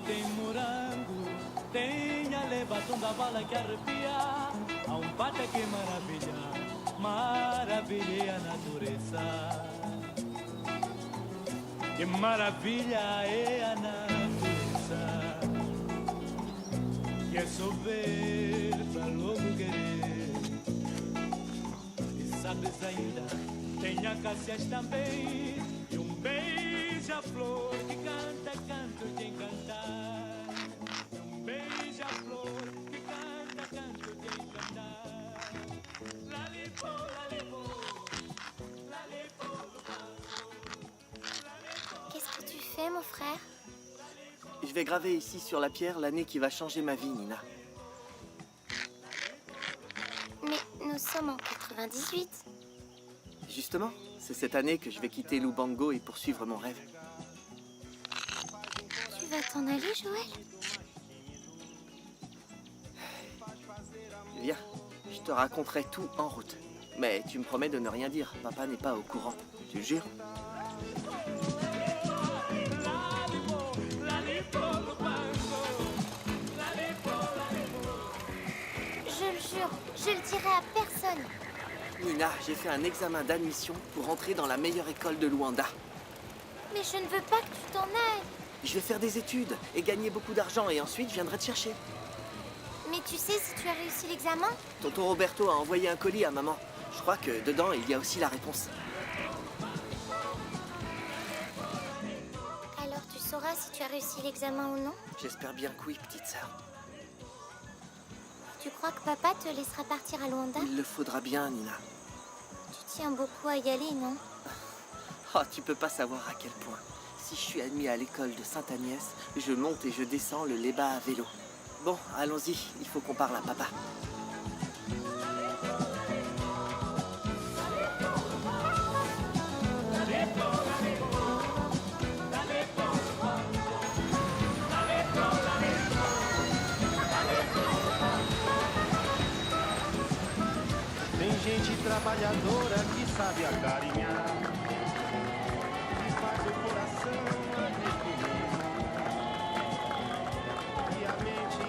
Tem morango, tem a levação da bala que arrepia. Há pata que maravilha, maravilha a natureza. Que maravilha é a natureza. Que é só ver pra logo querer. E sabes ainda, tem acácias também. E beija-flor que canta canto de encantar. Beija-flor que canta canto de encantar. Lalipo, lalipo, lalipo, Qu'est-ce que tu fais, mon frère? Je vais graver ici sur la pierre l'année qui va changer ma vie, Nina. Mais nous sommes en 98. Justement, c'est cette année que je vais quitter Lubango et poursuivre mon rêve. Tu vas t'en aller, Joël? Viens, je te raconterai tout en route. Mais tu me promets de ne rien dire, papa n'est pas au courant. Tu le jures? Je le jure, je le dirai à personne. Nina, j'ai fait un examen d'admission pour entrer dans la meilleure école de Luanda. Mais je ne veux pas que tu t'en ailles. Je vais faire des études et gagner beaucoup d'argent et ensuite je viendrai te chercher. Mais tu sais si tu as réussi l'examen? Tonton Roberto a envoyé un colis à maman. Je crois que dedans, il y a aussi la réponse. Alors tu sauras si tu as réussi l'examen ou non? J'espère bien que oui, petite sœur. Tu crois que papa te laissera partir à Luanda? Il le faudra bien, Nina. Tu tiens beaucoup à y aller, non? Oh, tu peux pas savoir à quel point. Si je suis admis à l'école de Sainte-Agnès, je monte et je descends le Leba à vélo. Bon, allons-y, il faut qu'on parle à papa. Tem gente trabalhadora que sabe acarinhar, que faz o coração arrepender e a mente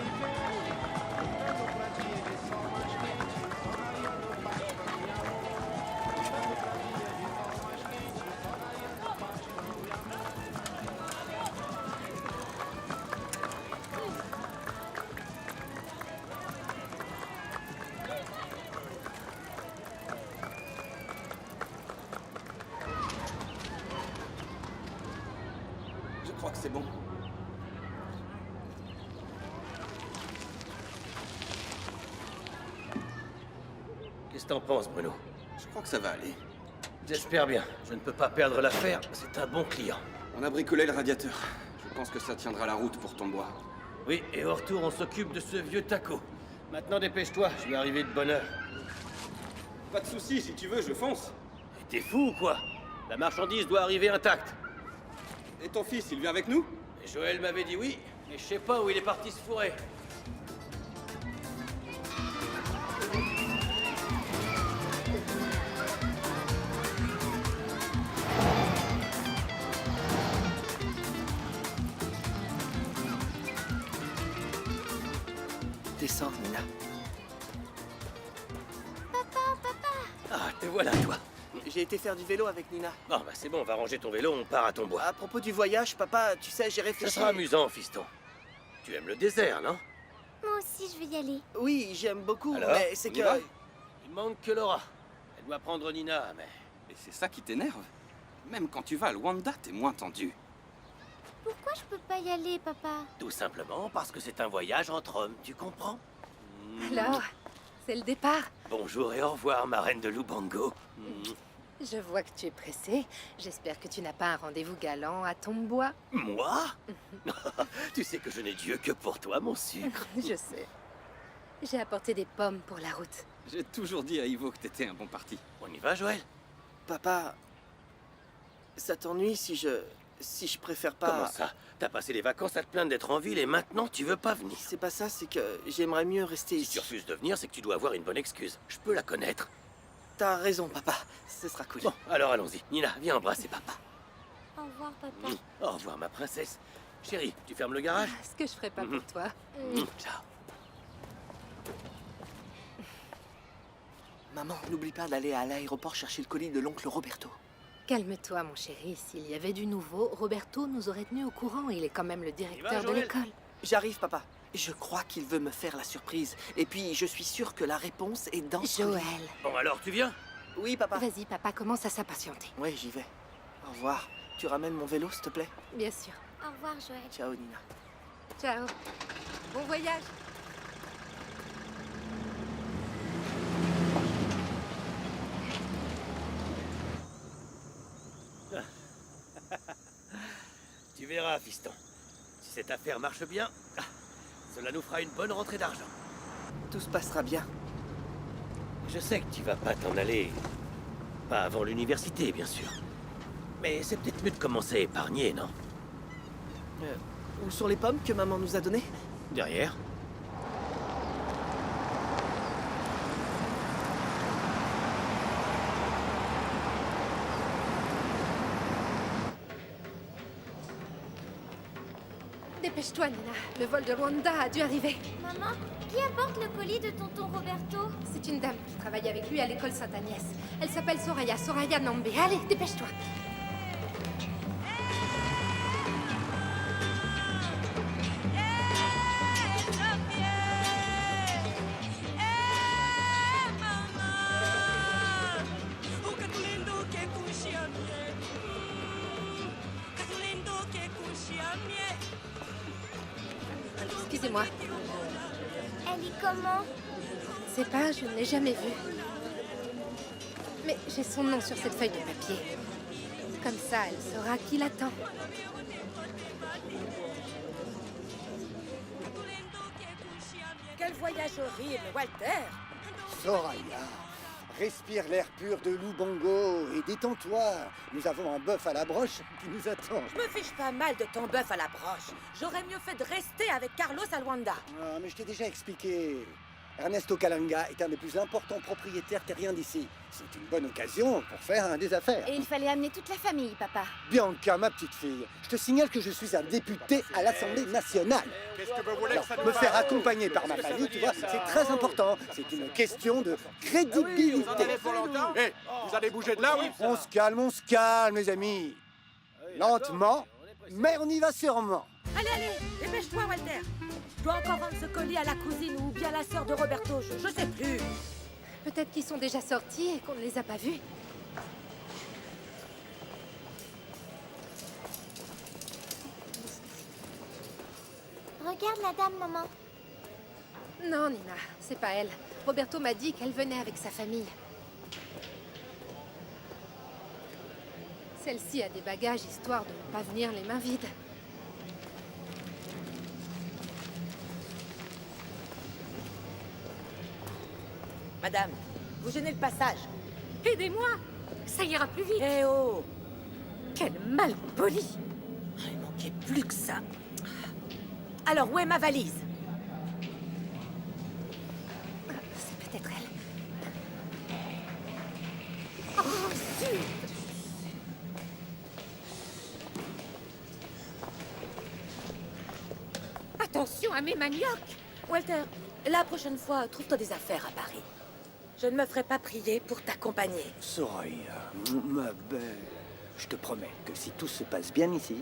universo, dando pra dia de sol mais quente, só raiando parte pra minha mão, dando pra dia de sol mais quente, só raiando parte pra minha mão. Je crois que c'est bon. Qu'est-ce que t'en penses, Bruno? Je crois que ça va aller. J'espère bien. Je ne peux pas perdre l'affaire. C'est un bon client. On a bricolé le radiateur. Je pense que ça tiendra la route pour ton bois. Oui, et au retour, on s'occupe de ce vieux taco. Maintenant, dépêche-toi. Je vais arriver de bonne heure. Pas de soucis, si tu veux, je fonce. Et t'es fou ou quoi? La marchandise doit arriver intacte. Et ton fils, il vient avec nous? Et Joël m'avait dit oui, mais je sais pas où il est parti se fourrer. Descends, Nina. Ah, te voilà, toi. J'ai été faire du vélo avec Nina. Bon, bah c'est bon, on va ranger ton vélo, on part à ton bois. À propos du voyage, papa, tu sais, j'ai Ça réfléchi... sera amusant, fiston. Tu aimes le désert, non? Moi aussi, je vais y aller. Oui, j'aime beaucoup, Alors, mais c'est on que... y va Il manque que Laura. Elle doit prendre Nina, mais... Et c'est ça qui t'énerve? Même quand tu vas à Luanda, t'es moins tendu. Pourquoi je peux pas y aller, papa? Tout simplement parce que c'est un voyage entre hommes, tu comprends? Alors, c'est le départ. Bonjour et au revoir, ma reine de Lubango. Je vois que tu es pressé. J'espère que tu n'as pas un rendez-vous galant à Tombois. Moi? Tu sais que je n'ai Dieu que pour toi, mon sucre. Je sais. J'ai apporté des pommes pour la route. J'ai toujours dit à Ivo que t'étais un bon parti. On y va, Joël? Papa, ça t'ennuie si je préfère pas... Comment ça? T'as passé les vacances à te plaindre d'être en ville et maintenant tu veux pas venir. C'est pas ça, c'est que j'aimerais mieux rester Si ici. tu refuses de venir, c'est que tu dois avoir une bonne excuse. Je peux la connaître. T'as raison, papa. Ce sera cool. Bon, alors allons-y. Nina, viens embrasser papa. Au revoir, papa. Au revoir, ma princesse. Chérie, tu fermes le garage? Ce que je ferais pas pour toi. Ciao. Maman, n'oublie pas d'aller à l'aéroport chercher le colis de l'oncle Roberto. Calme-toi, mon chéri. S'il y avait du nouveau, Roberto nous aurait tenus au courant. Il est quand même le directeur de Joël. l'école. J'arrive, papa. Je crois qu'il veut me faire la surprise. Et puis, je suis sûr que la réponse est dans ce Joël. colis. Bon, alors tu viens? Oui, papa. Vas-y, papa commence à s'impatienter. Oui, j'y vais. Au revoir. Tu ramènes mon vélo, s'il te plaît? Bien sûr. Au revoir, Joël. Ciao, Nina. Ciao. Bon voyage. Tu verras, fiston. Si cette affaire marche bien, cela nous fera une bonne rentrée d'argent. Tout se passera bien. Je sais que tu vas pas t'en aller. Pas avant l'université, bien sûr. Mais c'est peut-être mieux de commencer à épargner, non? Où sont les pommes que maman nous a données? Derrière. Dépêche-toi, Nina. Le vol de Luanda a dû arriver. Maman, qui apporte le colis de tonton Roberto? C'est une dame qui travaille avec lui à l'école Sainte-Agnès. Elle s'appelle Soraya. Soraya Nambe. Allez, dépêche-toi. Excusez-moi. Elle est comment? C'est pas, je ne l'ai jamais vue. Mais j'ai son nom sur cette feuille de papier. Comme ça, elle saura qui l'attend. Quel voyage horrible, Walter! Soraya, respire l'air pur de Lubango et détends-toi. Nous avons un bœuf à la broche qui nous attend. Je me fiche pas mal de ton bœuf à la broche. J'aurais mieux fait de rester avec Carlos à Luanda. Ah, mais je t'ai déjà expliqué. Ernesto Calanga est un des plus importants propriétaires terriens d'ici. C'est une bonne occasion pour faire des affaires. Et il fallait amener toute la famille, papa. Bianca, ma petite fille, je te signale que je suis un député à l'Assemblée nationale. Alors, me faire accompagner par ma famille, tu vois, c'est très important. C'est une question de crédibilité. Hé, vous allez bouger de là, oui? On se calme, mes amis. Lentement, mais on y va sûrement. Allez, dépêche-toi, Walter. Je dois encore vendre ce colis à la cousine ou bien la sœur de Roberto, je sais plus. Peut-être qu'ils sont déjà sortis et qu'on ne les a pas vus. Regarde la dame, maman. Non, Nina, c'est pas elle. Roberto m'a dit qu'elle venait avec sa famille. Celle-ci a des bagages histoire de ne pas venir les mains vides. Madame, vous gênez le passage. Aidez-moi! Ça ira plus vite! Eh oh! Quel mal poli! Il manquait plus que ça. Alors, où est ma valise? C'est peut-être elle. Oh, zut! Attention à mes maniocs! Walter, la prochaine fois, trouve-toi des affaires à Paris. Je ne me ferai pas prier pour t'accompagner. Soraya, ma belle, je te promets que si tout se passe bien ici,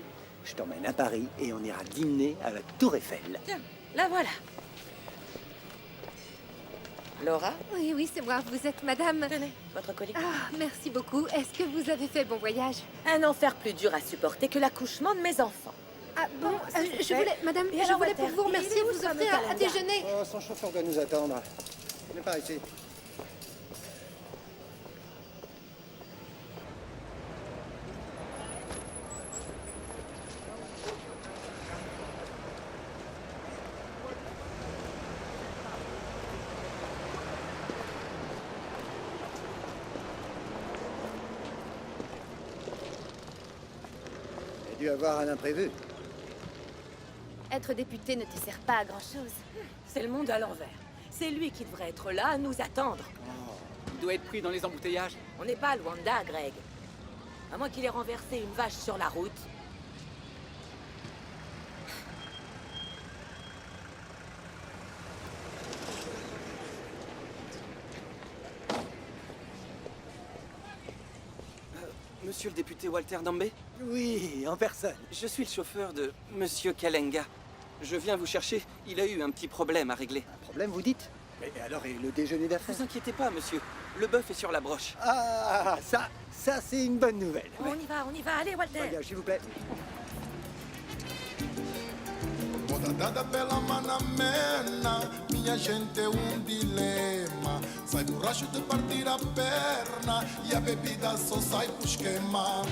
je t'emmène à Paris et on ira dîner à la Tour Eiffel. Tiens, la voilà. Laura, Oui, oui, c'est moi. Vous êtes madame... tenez, votre colis. Ah, merci beaucoup. Est-ce que vous avez fait bon voyage? Un enfer plus dur à supporter que l'accouchement de mes enfants. Ah bon, c'est je fait. voulais... Madame, Et je alors, voulais Walter, pour vous il est remercier où, vous ce fameux offrir à Calanga? déjeuner. Oh, son chauffeur doit nous attendre. Il n'est pas ici. dû avoir un imprévu. Être député ne te sert pas à grand-chose. C'est le monde à l'envers. C'est lui qui devrait être là, à nous attendre. Il doit être pris dans les embouteillages. On n'est pas à Luanda, Greg. À moins qu'il ait renversé une vache sur la route. Monsieur le député Walter Dambé? Oui, en personne. Je suis le chauffeur de Monsieur Kalenga. Je viens vous chercher. Il a eu un petit problème à régler. Un problème, vous dites? Mais alors, et le déjeuner d'affaires? Vous inquiétez pas, monsieur. Le bœuf est sur la broche. Ah, ça c'est une bonne nouvelle. On y va, allez, Walter. Regarde, s'il vous plaît. Dada pela manamena, minha gente é dilema. Sai borracho de partir a perna e a bebida só sai pro esquema.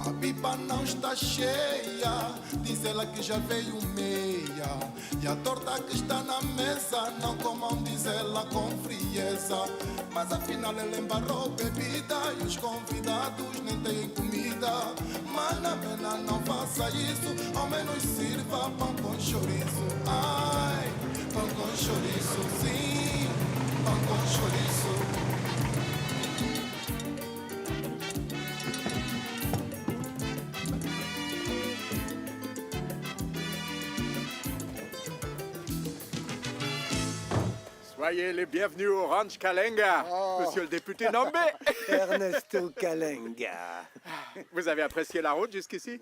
A pipa não está cheia, diz ela que já veio meia. E a torta que está na mesa, não comam, diz ela com frieza. Mas afinal ela embarrou bebida e os convidados nem têm comida. Mana, mena, não faça isso, ao menos sirva pão com chouriço. Ai, pão com chouriço, sim, pão com chouriço. Soyez les bienvenus au Ranch Kalenga, monsieur le député Nambé. Ernesto Kalenga. Vous avez apprécié la route jusqu'ici?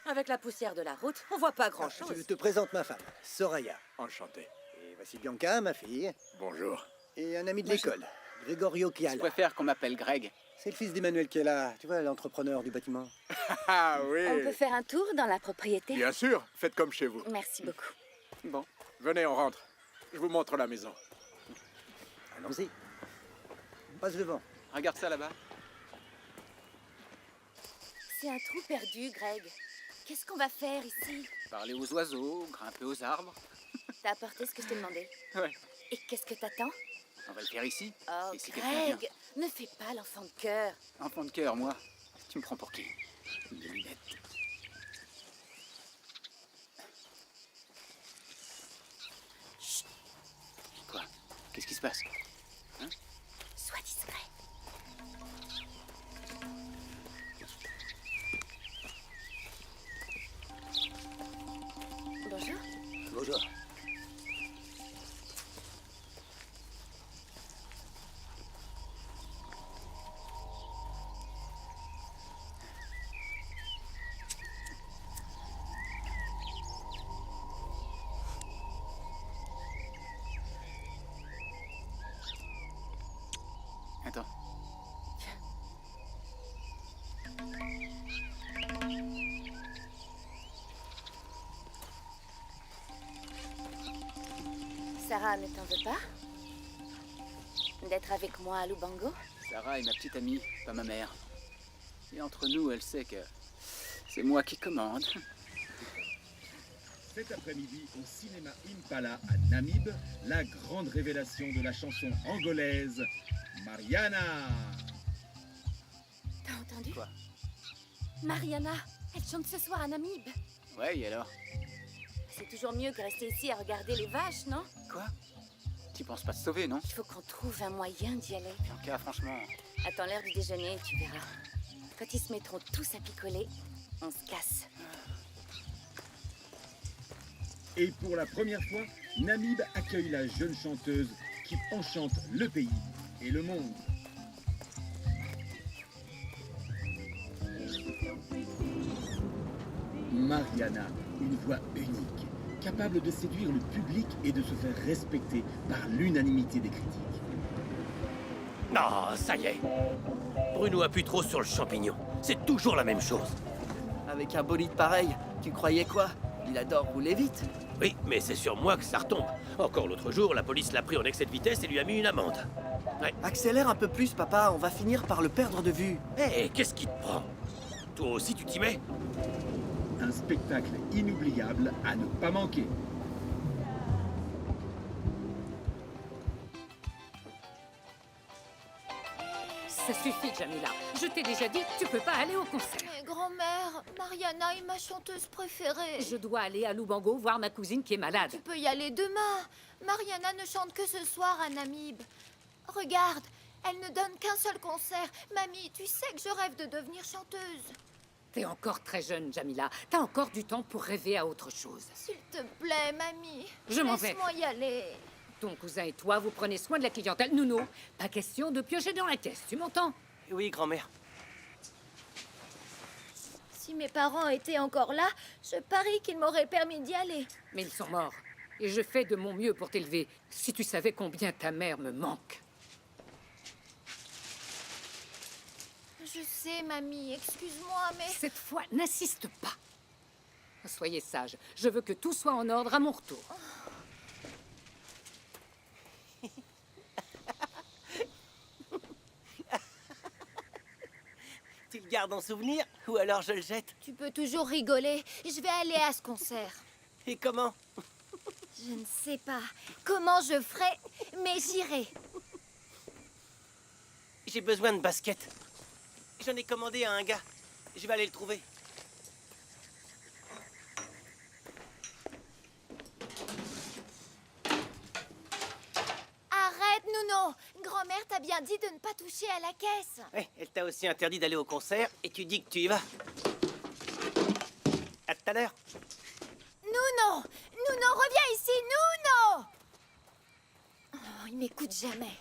Avec la poussière de la route, on voit pas Je grand-chose. te présente ma femme, Soraya. Enchanté. Et voici Bianca, ma fille. Bonjour. Et un ami de l'école, Gregorio Je Chiala. préfère qu'on m'appelle Greg. C'est le fils d'Emmanuel Chiala, tu vois, l'entrepreneur du bâtiment. Ah oui. On peut faire un tour dans la propriété? Bien sûr, faites comme chez vous. Merci beaucoup. Bon. Venez, on rentre. Je vous montre la maison. Allons-y. Passe devant. Regarde ça là-bas. C'est un trou perdu, Greg. Qu'est-ce qu'on va faire ici? Parler aux oiseaux, grimper aux arbres. T'as apporté ce que je t'ai demandé. Ouais. Et qu'est-ce que t'attends? On va le faire ici. Oh, Et si quelqu'un vient. Greg, ne fais pas l'enfant de cœur. Enfant de cœur, moi. Tu me prends pour qui? Des lunettes. Chut. Quoi? Qu'est-ce qui se passe? Hein? Sois discret. Bonjour. Bonjour. Attends. Sarah ne t'en veut pas? D'être avec moi à Lubango? Sarah est ma petite amie, pas ma mère. Et entre nous, elle sait que c'est moi qui commande. Cet après-midi, au cinéma Impala à Namib, la grande révélation de la chanson angolaise Mariana. T'as entendu? Quoi? Mariana, elle chante ce soir à Namib. Ouais, et alors? C'est toujours mieux que rester ici à regarder les vaches, non? Quoi? Tu penses pas te sauver, non? Il faut qu'on trouve un moyen d'y aller. Bianca, franchement... Attends l'heure du déjeuner et tu verras. Quand ils se mettront tous à picoler, on se casse. Et pour la première fois, Namib accueille la jeune chanteuse qui enchante le pays et le monde. Mariana, une voix unique, capable de séduire le public et de se faire respecter par l'unanimité des critiques. Non, ça y est. Bruno appuie trop sur le champignon. C'est toujours la même chose. Avec un bolide pareil, tu croyais quoi? Il adore rouler vite. Oui, mais c'est sur moi que ça retombe. Encore l'autre jour, la police l'a pris en excès de vitesse et lui a mis une amende. Ouais. Accélère un peu plus, papa, on va finir par le perdre de vue. Hé, qu'est-ce qui te prend? Toi aussi, tu t'y mets? Un spectacle inoubliable à ne pas manquer. Ça suffit, Jamila. Je t'ai déjà dit, tu peux pas aller au concert. Mais grand-mère, Mariana est ma chanteuse préférée. Je dois aller à Lubango voir ma cousine qui est malade. Tu peux y aller demain. Mariana ne chante que ce soir à Namib. Regarde, elle ne donne qu'un seul concert. Mamie, tu sais que je rêve de devenir chanteuse. T'es encore très jeune, Jamila. T'as encore du temps pour rêver à autre chose. S'il te plaît, mamie. Je m'en vais. Laisse-moi y aller. Ton cousin et toi, vous prenez soin de la clientèle. Nounou, pas question de piocher dans la caisse, tu m'entends? Oui, grand-mère. Si mes parents étaient encore là, je parie qu'ils m'auraient permis d'y aller. Mais ils sont morts. Et je fais de mon mieux pour t'élever. Si tu savais combien ta mère me manque. Je sais, mamie, excuse-moi, mais... Cette fois, n'insiste pas. Soyez sage. Je veux que tout soit en ordre à mon retour. Tu le gardes en souvenir ou alors je le jette? Tu peux toujours rigoler. Je vais aller à ce concert. Et comment? Je ne sais pas comment je ferai, mais j'irai. J'ai besoin de baskets. J'en ai commandé à un gars. Je vais aller le trouver. Arrête, Nouno. Grand-mère t'a bien dit de ne pas toucher à la caisse. Ouais, elle t'a aussi interdit d'aller au concert et tu dis que tu y vas. À tout à l'heure. Nouno! Nouno, reviens ici, Nouno! Oh, il m'écoute jamais.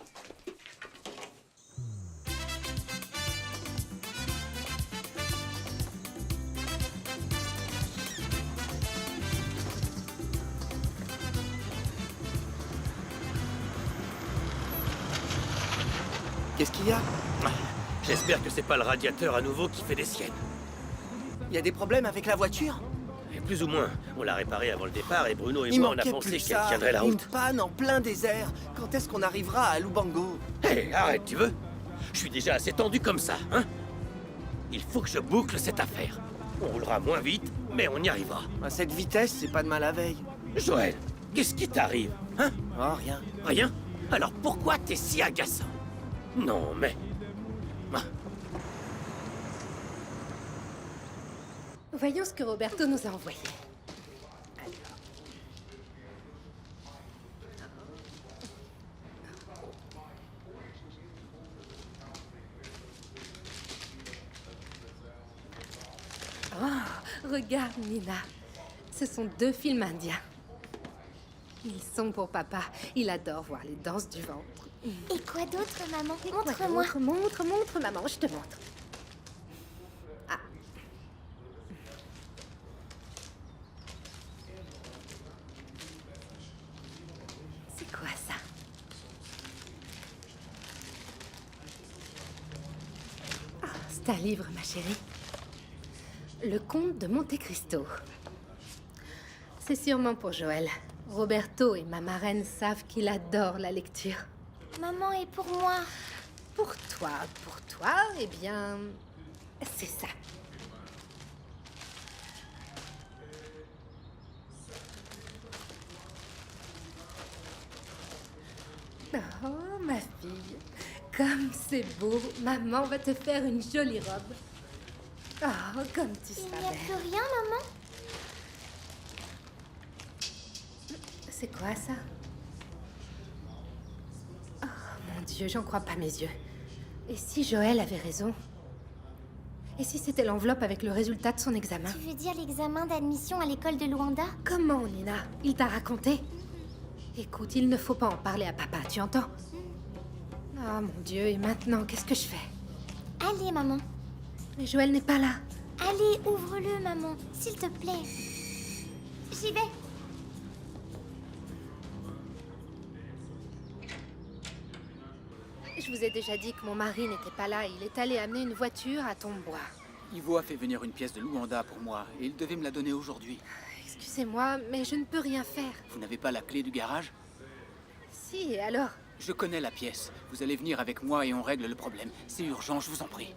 Qu'est-ce qu'il y a? J'espère que c'est pas le radiateur à nouveau qui fait des siennes. Il y a des problèmes avec la voiture? Et plus ou moins. On l'a réparé avant le départ et Bruno et Il moi on a manquait pensé plus qu'elle ça. tiendrait la Une route. panne en plein désert. Quand est-ce qu'on arrivera à Lubango? Hé, arrête, tu veux? Je suis déjà assez tendu comme ça, hein? Il faut que je boucle cette affaire. On roulera moins vite, mais on y arrivera. À cette vitesse, c'est pas de mal la veille. Joël, qu'est-ce qui t'arrive, hein? Oh, rien. Rien? Alors pourquoi t'es si agaçant? Non, mais... Ah. Voyons ce que Roberto nous a envoyé. Oh, regarde, Nina. Ce sont 2 films indiens. Ils sont pour papa. Il adore voir les danses du ventre. Et quoi d'autre, maman? Montre-moi. Montre, maman, je te montre. Ah. C'est quoi ça? Ah, c'est un livre, ma chérie. Le comte de Monte Cristo. C'est sûrement pour Joël. Roberto et ma marraine savent qu'il adore la lecture. Maman, et pour moi? Pour toi, eh bien, c'est ça. Oh, ma fille, comme c'est beau. Maman va te faire une jolie robe. Oh, comme tu seras Il n'y a belle. plus rien, maman? C'est quoi ça? Oh mon Dieu, j'en crois pas mes yeux. Et si Joël avait raison? Et si c'était l'enveloppe avec le résultat de son examen? Tu veux dire l'examen d'admission à l'école de Luanda? Comment, Nina? Il t'a raconté? Écoute, il ne faut pas en parler à papa, tu entends? Oh mon Dieu, et maintenant, qu'est-ce que je fais? Allez, maman. Mais Joël n'est pas là. Allez, ouvre-le, maman, s'il te plaît. J'y vais. Je vous ai déjà dit que mon mari n'était pas là. Il est allé amener une voiture à Tombois. Ivo a fait venir une pièce de Luanda pour moi et il devait me la donner aujourd'hui. Excusez-moi, mais je ne peux rien faire. Vous n'avez pas la clé du garage? Si, et alors? Je connais la pièce. Vous allez venir avec moi et on règle le problème. C'est urgent, je vous en prie.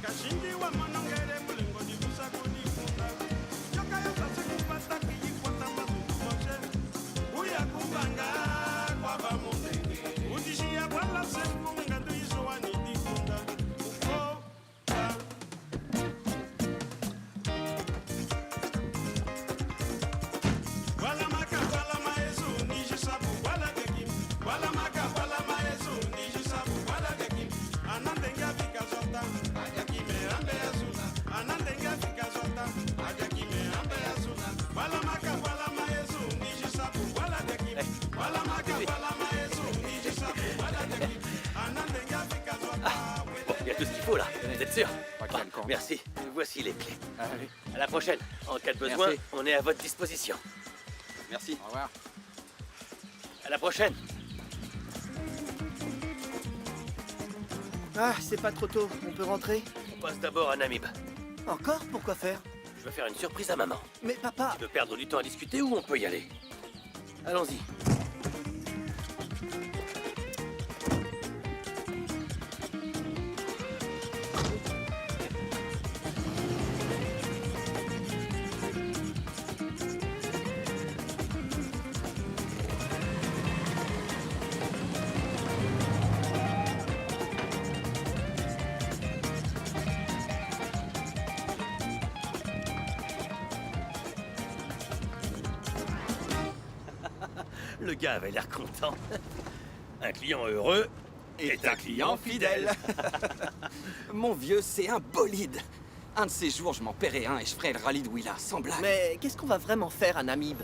Kashindi suite. Bon, il y a tout ce qu'il faut là, vous êtes sûr? Merci, voici les clés. Allez. À la prochaine. En cas de besoin, Merci. on est à votre disposition. Merci. Au revoir. À la prochaine. Ah, c'est pas trop tôt. On peut rentrer? On passe d'abord à Namib. Encore? Pourquoi faire? Je veux faire une surprise à maman. Mais papa... Tu veux perdre du temps à discuter ou on peut y aller? Allons-y. Le gars avait l'air content. Un client heureux est un client fidèle. Mon vieux, c'est un bolide. Un de ces jours, je m'en paierai un et je ferai le rallye de Willa, sans blague. Mais qu'est-ce qu'on va vraiment faire à Namib?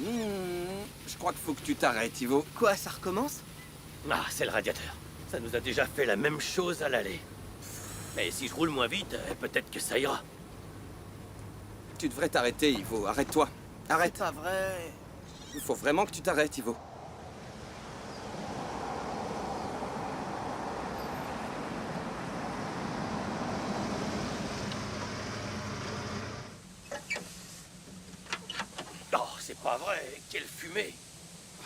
Je crois qu'il faut que tu t'arrêtes, Ivo. Quoi, ça recommence? Ah, c'est le radiateur. Ça nous a déjà fait la même chose à l'aller. Mais si je roule moins vite, peut-être que ça ira. Tu devrais t'arrêter, Ivo. Arrête-toi. Arrête. C'est pas vrai. Il faut vraiment que tu t'arrêtes, Ivo. Oh, c'est pas vrai. Quelle fumée.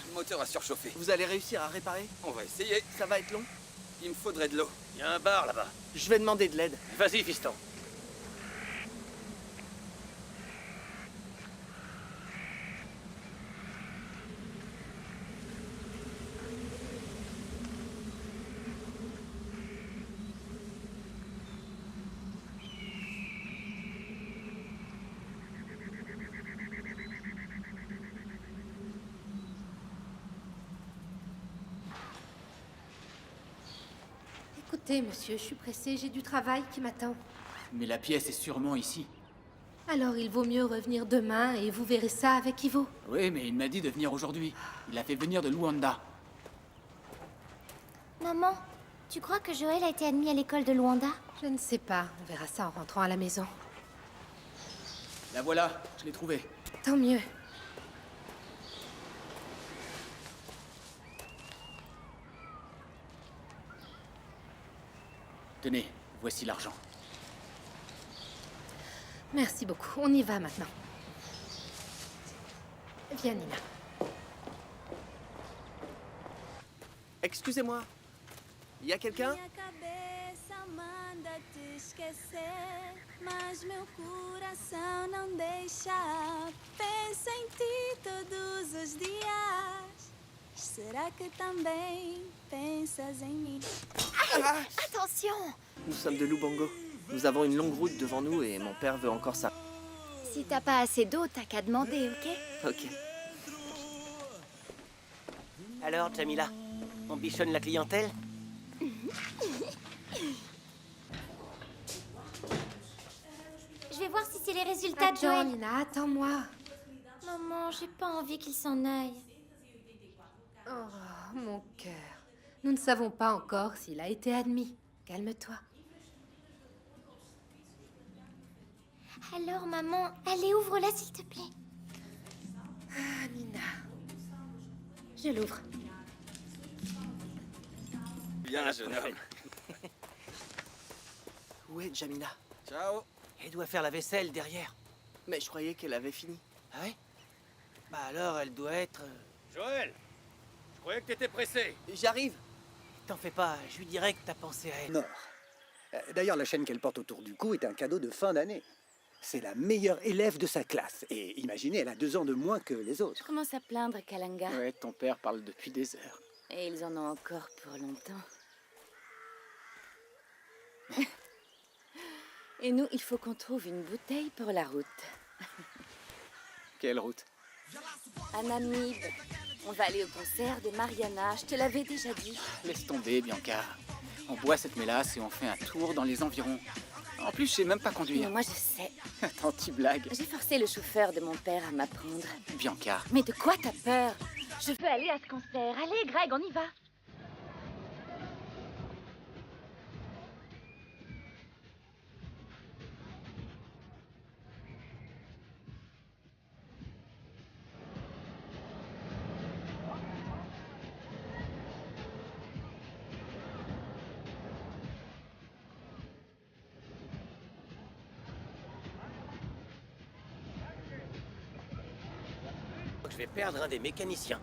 Le moteur a surchauffé. Vous allez réussir à réparer? On va essayer. Ça va être long? Il me faudrait de l'eau. Il y a un bar là-bas. Je vais demander de l'aide. Vas-y, fiston. Écoutez, monsieur, je suis pressée, j'ai du travail qui m'attend. Mais la pièce est sûrement ici. Alors il vaut mieux revenir demain et vous verrez ça avec Ivo. Oui, mais il m'a dit de venir aujourd'hui. Il a fait venir de Luanda. Maman, tu crois que Joël a été admis à l'école de Luanda? Je ne sais pas, on verra ça en rentrant à la maison. La voilà, je l'ai trouvée. Tant mieux. Tenez, voici l'argent. Merci beaucoup, on y va maintenant. Viens, Nina. Excusez-moi. Il y a quelqu'un? Mas meu coração não deixa. Penso em ti todos os dias. Será que também pensas em mim? Attention! Nous sommes de Lubango. Nous avons une longue route devant nous et mon père veut encore ça. Si t'as pas assez d'eau, t'as qu'à demander, ok? Ok. Alors, Jamila, on bichonne la clientèle? Je vais voir si c'est les résultats de Attends, Joël. Nina, attends-moi. Maman, j'ai pas envie qu'il s'en aille. Oh, mon cœur. Nous ne savons pas encore s'il a été admis. Calme-toi. Alors, maman, allez, ouvre-la, s'il te plaît. Ah, Nina. Je l'ouvre. Bien, jeune homme. Où est Jamila? Ciao. Elle doit faire la vaisselle derrière. Mais je croyais qu'elle avait fini. Ah ouais? Bah alors, elle doit être... Joël! Je croyais que t'étais pressé. J'arrive. T'en fais pas, je lui dirai que t'as pensé à elle. Non. D'ailleurs, la chaîne qu'elle porte autour du cou est un cadeau de fin d'année. C'est la meilleure élève de sa classe. Et imaginez, elle a 2 ans de moins que les autres. Je commence à plaindre Kalanga. Ouais, ton père parle depuis des heures. Et ils en ont encore pour longtemps. Et nous, il faut qu'on trouve une bouteille pour la route. Quelle route? À Namib. On va aller au concert de Mariana, je te l'avais déjà dit. Laisse tomber, Bianca. On boit cette mélasse et on fait un tour dans les environs. En plus, je sais même pas Mais conduire. moi, je sais. Attends, tu blagues. J'ai forcé le chauffeur de mon père à m'apprendre. Bianca. Mais de quoi t'as peur? Je veux aller à ce concert. Allez, Greg, on y va. Je vais perdre un des mécaniciens.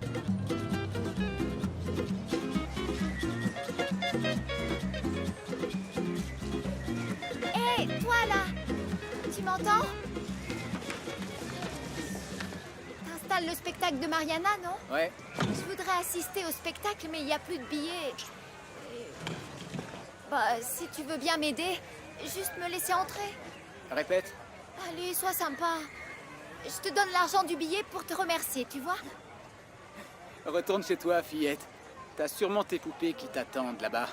Hé, toi là! Tu m'entends? T'installes le spectacle de Mariana, non? Ouais. Je voudrais assister au spectacle, mais il n'y a plus de billets. Bah, si tu veux bien m'aider, juste me laisser entrer. Répète. Allez, sois sympa. Je te donne l'argent du billet pour te remercier, tu vois? Retourne chez toi, fillette. T'as sûrement tes poupées qui t'attendent là-bas.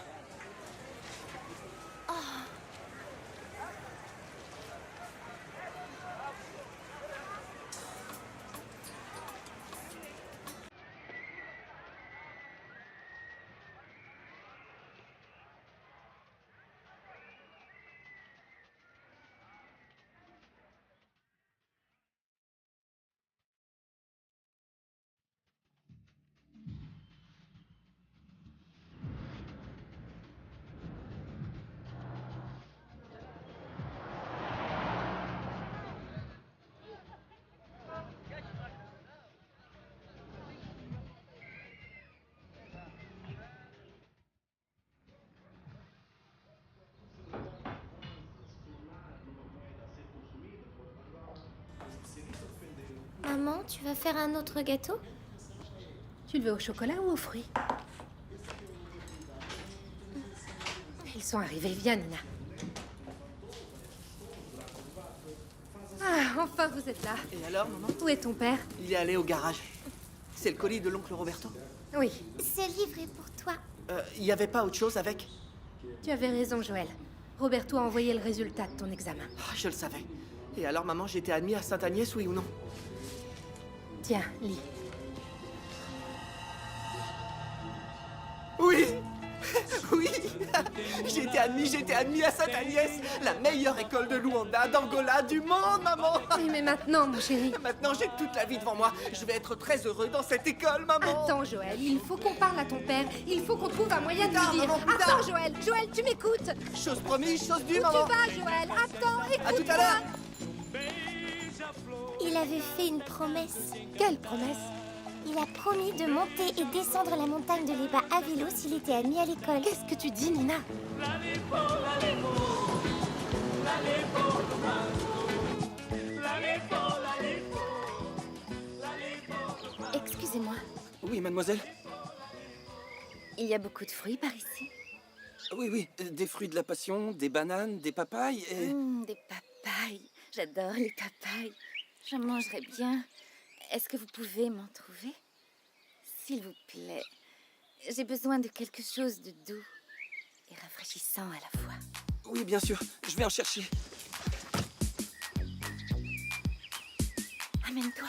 Maman, tu vas faire un autre gâteau? Tu le veux au chocolat ou aux fruits? Ils sont arrivés. Viens, Nina. Ah, enfin vous êtes là. Et alors, maman? Où est ton père? Il est allé au garage. C'est le colis de l'oncle Roberto? Oui. C'est livré pour toi. Il n'y avait pas autre chose avec? Tu avais raison, Joël. Roberto a envoyé le résultat de ton examen. Ah, je le savais. Et alors, maman, j'ai été admis à Sainte-Agnès, oui ou non? Tiens, lis. Oui. Oui. J'ai été admis à Sainte-Agnès, la meilleure école de Luanda, d'Angola, du monde, maman. Oui, mais maintenant, mon chéri. Maintenant, j'ai toute la vie devant moi. Je vais être très heureux dans cette école, maman. Attends, Joël, il faut qu'on parle à ton père. Il faut qu'on trouve un moyen de Plus tard, lui dire. maman, plus Attends, tard. Joël. Joël, tu m'écoutes? Chose promise, chose due, Où maman. tu vas, Joël? Attends, écoute-moi. À tout à l'heure. Il avait fait une promesse. Quelle promesse? Il a promis de monter et descendre la montagne de l'Eba à vélo s'il était admis à l'école. Qu'est-ce que tu dis, Nina? Excusez-moi, Oui, mademoiselle. il y a beaucoup de fruits par ici? Oui, oui. Des fruits de la passion, des bananes, des papayes et... Des papayes. J'adore les papayes. Je mangerais bien. Est-ce que vous pouvez m'en trouver? S'il vous plaît. J'ai besoin de quelque chose de doux et rafraîchissant à la fois. Oui, bien sûr. Je vais en chercher. Amène-toi.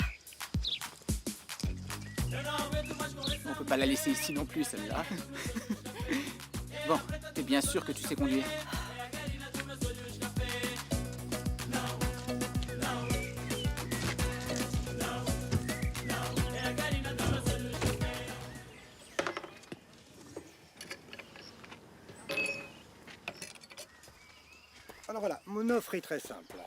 On peut pas la laisser ici non plus, celle-là. Bon, t'es bien sûr que tu sais conduire? Alors voilà, mon offre est très simple.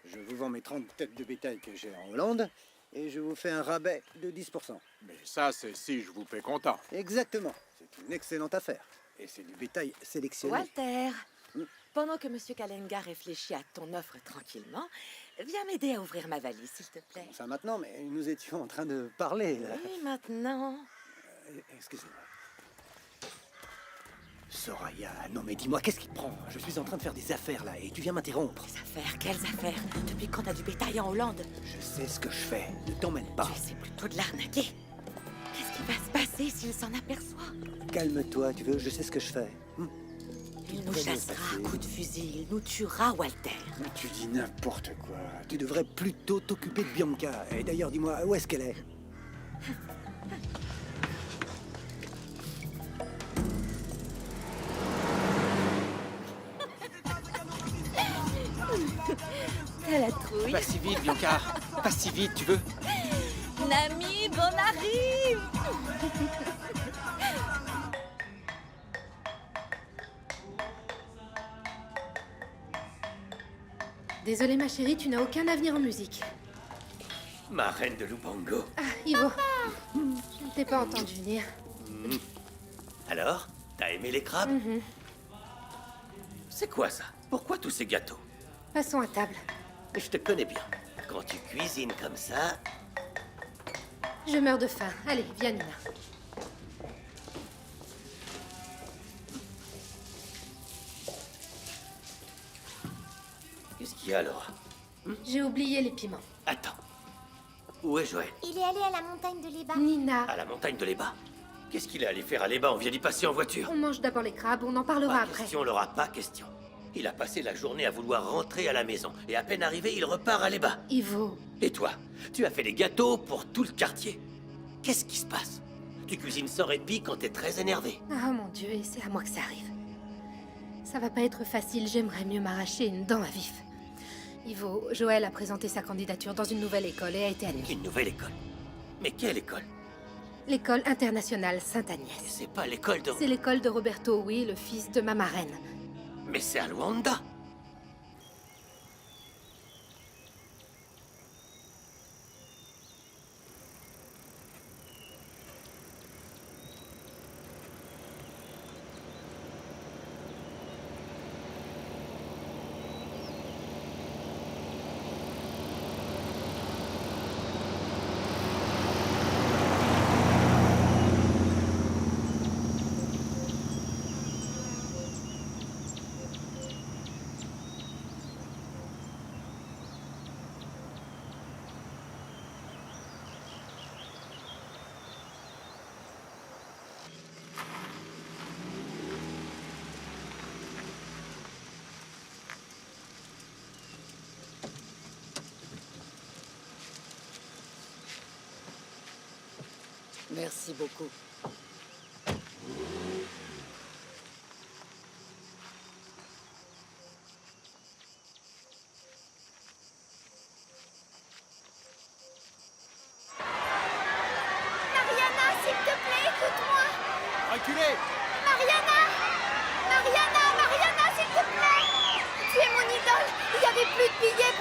Je vous vends mes 30 têtes de bétail que j'ai en Hollande et je vous fais un rabais de 10%. Mais ça, c'est si je vous fais content. Exactement. C'est une excellente affaire. Et c'est du bétail sélectionné. Walter, pendant que Monsieur Kalenga réfléchit à ton offre tranquillement, viens m'aider à ouvrir ma valise, s'il te plaît. Ça maintenant, mais nous étions en train de parler, là. Oui, maintenant. Excusez-moi. Soraya, non mais dis-moi, qu'est-ce qui te prend? Je suis en train de faire des affaires, là, et tu viens m'interrompre. Des affaires? Quelles affaires? Depuis quand t'as du bétail en Hollande? Je sais ce que je fais. Ne t'emmène pas. Tu essaies plutôt de l'arnaquer. Qu'est-ce qui va se passer s'il s'en aperçoit? Calme-toi, tu veux, je sais ce que je fais. qu'il Il nous pourrait bien se chassera à passer. coups de fusil, il nous tuera, Walter. Mais tu dis n'importe quoi. Tu devrais plutôt t'occuper de Bianca. Et d'ailleurs, dis-moi, où est-ce qu'elle est? T'as la trouille. Pas si vite, Bianca. Pas si vite, tu veux? Namib, on arrive. Désolée, ma chérie, tu n'as aucun avenir en musique. Ma reine de Lubango. Ah, Ivo. Je ne t'ai pas entendu venir. Alors, t'as aimé les crabes? C'est quoi ça? Pourquoi tous ces gâteaux? Passons à table. Je te connais bien. Quand tu cuisines comme ça, Je meurs de faim. Allez, viens, Nina. qu'est-ce qu'il y a, Laura? J'ai oublié les piments. Attends. Où est Joël? Il est allé à la montagne de l'Eba. Nina, À la montagne de l'Eba? Qu'est-ce qu'il est allé faire à l'Eba? On vient d'y passer en voiture. on mange d'abord les crabes, on en parlera Pas après. question, Laura, pas question. Il a passé la journée à vouloir rentrer à la maison. Et à peine arrivé, il repart à l'Eba. Ivo, Et toi? Tu as fait des gâteaux pour tout le quartier. Qu'est-ce qui se passe? Tu cuisines sans répit quand t'es très énervé. oh mon Dieu, et c'est à moi que ça arrive. Ça va pas être facile, j'aimerais mieux m'arracher une dent à vif. Ivo, Joël a présenté sa candidature dans une nouvelle école et a été admis. Une nouvelle école? Mais quelle école? L'école internationale Sainte-Agnès. C'est pas l'école de... C'est l'école de Roberto, oui, le fils de ma marraine. Mais c'est à Luanda. Merci beaucoup. Mariana, s'il te plaît, écoute-moi. Reculez! Mariana! Mariana, s'il te plaît. Tu es mon idole. Il y avait plus de billets pour